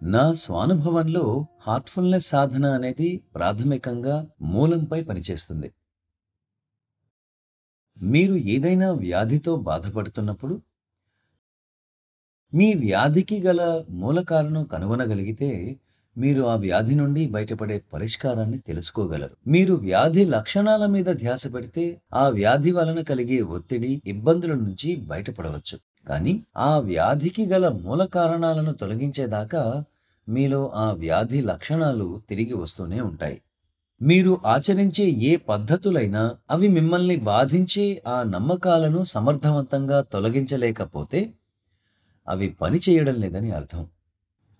నా స్వానుభవంలో హార్ట్ఫుల్నెస్ సాధన అనేది ప్రాథమికంగా మూలంపై పనిచేస్తుంది. మీరు ఏదైనా వ్యాధితో బాధపడుతున్నప్పుడు మీ వ్యాధికి గల మూల కారణం కనుగొనగలిగితే మీరు ఆ వ్యాధి నుండి బయటపడే పరిష్కారాన్ని తెలుసుకోగలరు. మీరు వ్యాధి లక్షణాల మీద ధ్యాస పెడితే ఆ వ్యాధి వలన కలిగే ఒత్తిడి, ఇబ్బందుల నుంచి బయటపడవచ్చు. కానీ ఆ వ్యాధికి గల మూల కారణాలను తొలగించేదాకా మీలో ఆ వ్యాధి లక్షణాలు తిరిగి వస్తూనే ఉంటాయి. మీరు ఆచరించే ఏ పద్ధతులైనా అవి మిమ్మల్ని బాధించే ఆ నమ్మకాలను సమర్థవంతంగా తొలగించలేకపోతే అవి పని చేయడం లేదని అర్థం.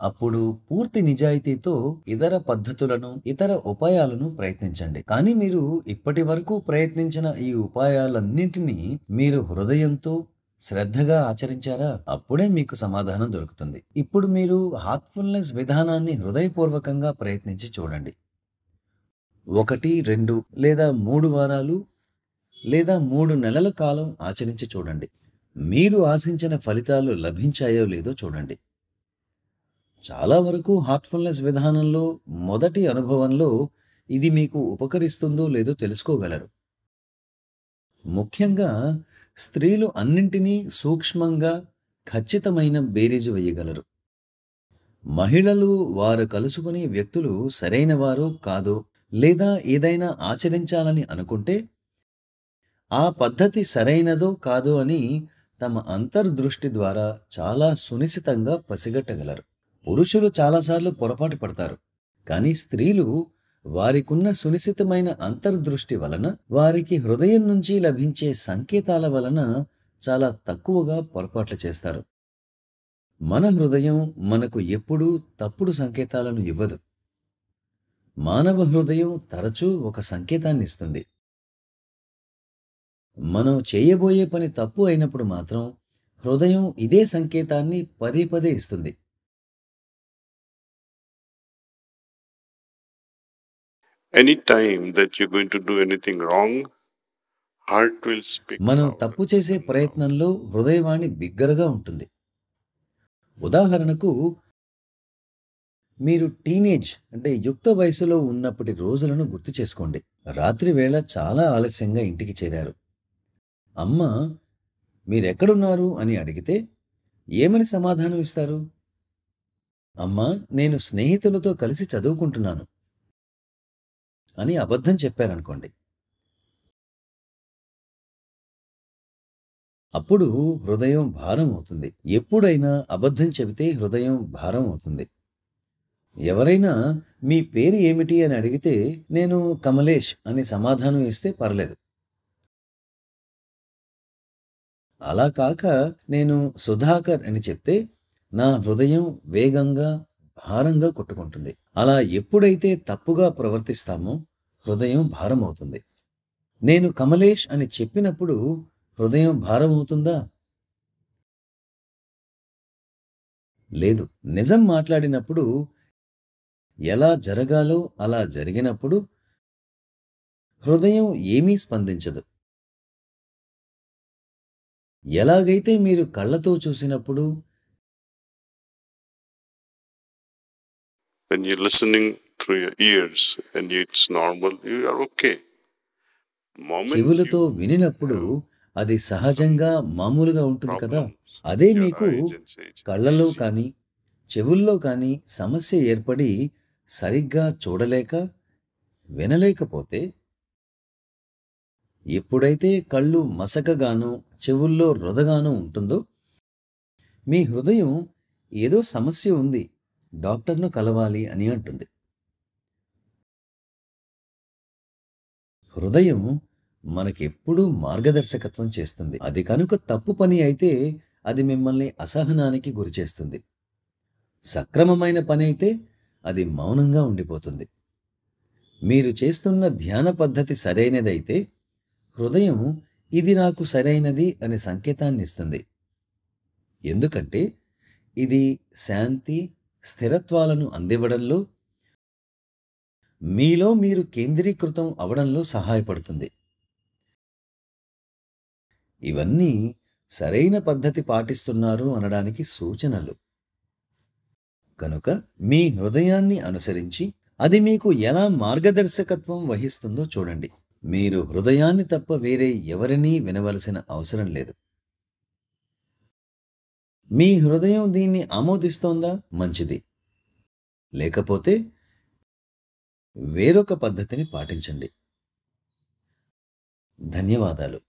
అప్పుడు పూర్తి నిజాయితీతో ఇతర పద్ధతులను, ఇతర ఉపాయాలను ప్రయత్నించండి. కానీ మీరు ఇప్పటి వరకు ప్రయత్నించిన ఈ ఉపాయాలన్నింటినీ మీరు హృదయంతో శ్రద్ధగా ఆచరించారా? అప్పుడే మీకు సమాధానం దొరుకుతుంది. ఇప్పుడు మీరు హార్ట్ఫుల్నెస్ విధానాన్ని హృదయపూర్వకంగా ప్రయత్నించి చూడండి. 1, 2 లేదా 3 వారాలు లేదా 3 నెలల కాలం ఆచరించి చూడండి. మీరు ఆశించిన ఫలితాలు లభించాయో లేదో చూడండి. చాలా వరకు హార్ట్ఫుల్నెస్ విధానంలో మొదటి అనుభవంలో ఇది మీకు ఉపకరిస్తుందో లేదో తెలుసుకోగలరు. ముఖ్యంగా స్త్రీలు అన్నింటినీ సూక్ష్మంగా, ఖచ్చితమైన బేరీజు వేయగలరు. మహిళలు వారు కలుసుకునే వ్యక్తులు సరైనవారో కాదో, లేదా ఏదైనా ఆచరించాలని అనుకుంటే ఆ పద్ధతి సరైనదో కాదో అని తమ అంతర్దృష్టి ద్వారా చాలా సునిశితంగా పసిగట్టగలరు. పురుషులు చాలాసార్లు పొరపాటు పడతారు, కానీ స్త్రీలు వారికున్న సునిశితమైన అంతర్దృష్టి వలన, వారికి హృదయం నుంచి లభించే సంకేతాల వలన చాలా తక్కువగా పొరపాట్లు చేస్తారు. మన హృదయం మనకు ఎప్పుడూ తప్పుడు సంకేతాలను ఇవ్వదు. మానవ హృదయం తరచూ ఒక సంకేతాన్ని ఇస్తుంది. మనం చేయబోయే పని తప్పు అయినప్పుడు మాత్రం హృదయం ఇదే సంకేతాన్ని పదే పదే ఇస్తుంది. Any time that you're going to do anything wrong, heart will speak మనం louder తప్పు చేసే and louder. ప్రయత్నంలో హృదయవాణి బిగ్గరగా ఉంటుంది. ఉదాహరణకు, మీరు టీనేజ్ అంటే యుక్త వయసులో ఉన్నప్పటి రోజులను గుర్తు చేసుకోండి. రాత్రి వేళ చాలా ఆలస్యంగా ఇంటికి చేరారు. అమ్మ మీరెక్కడున్నారు అని అడిగితే ఏమని సమాధానం ఇస్తారు? అమ్మా, నేను స్నేహితులతో కలిసి చదువుకుంటున్నాను అని అబద్ధం చెప్పారనుకోండి. అప్పుడు హృదయం భారం అవుతుంది. ఎప్పుడైనా అబద్ధం చెబితే హృదయం భారం అవుతుంది. ఎవరైనా మీ పేరు ఏమిటి అని అడిగితే నేను కమలేష్ అని సమాధానం ఇస్తే పర్లేదు. అలా కాక నేను సుధాకర్ అని చెప్తే నా హృదయం వేగంగా, భారంగా కొట్టుకుంటుంది. అలా ఎప్పుడైతే తప్పుగా ప్రవర్తిస్తామో హృదయం భారం అవుతుంది. నేను కమలేష్ అని చెప్పినప్పుడు హృదయం భారం అవుతుందా? లేదు. నిజం మాట్లాడినప్పుడు, ఎలా జరగాలో అలా జరిగినప్పుడు హృదయం ఏమీ స్పందించదు. ఎలాగైతే మీరు కళ్ళతో చూసినప్పుడు, When you're listening through your ears and it's normal, you are okay. Moment చెవులతో you వినినప్పుడు అది సహజంగా మామూలుగా ఉంటుంది కదా. problems అదే in your మీకు eyes and say it's కళ్ళలో easy. కానీ చెవుల్లో కానీ సమస్య ఏర్పడి సరిగ్గా చూడలేక, వినలేకపోతే, ఎప్పుడైతే కళ్ళు మసకగానో చెవుల్లో రొదగానో ఉంటుందో మీ హృదయం ఏదో సమస్య ఉంది, డాక్టర్ను కలవాలి అని అంటుంది. హృదయం మనకెప్పుడూ మార్గదర్శకత్వం చేస్తుంది. అది కనుక తప్పు పని అయితే అది మిమ్మల్ని అసహనానికి గురిచేస్తుంది. సక్రమమైన పని అయితే అది మౌనంగా ఉండిపోతుంది. మీరు చేస్తున్న ధ్యాన పద్ధతి సరైనదైతే హృదయం ఇది నాకు సరైనది అనే సంకేతాన్ని ఇస్తుంది. ఎందుకంటే ఇది శాంతి, స్థిరత్వాలను అందివ్వడంలో, మీలో మీరు కేంద్రీకృతం అవడంలో సహాయపడుతుంది. ఇవన్నీ సరైన పద్ధతి పాటిస్తున్నారు అనడానికి సూచనలు. కనుక మీ హృదయాన్ని అనుసరించి అది మీకు ఎలా మార్గదర్శకత్వం వహిస్తుందో చూడండి. మీరు హృదయాన్ని తప్ప వేరే ఎవరినీ వినవలసిన అవసరం లేదు. మీ హృదయం దీన్ని ఆమోదిస్తోందా? మంచిది. లేకపోతే వేరొక పద్ధతిని పాటించండి. ధన్యవాదాలు.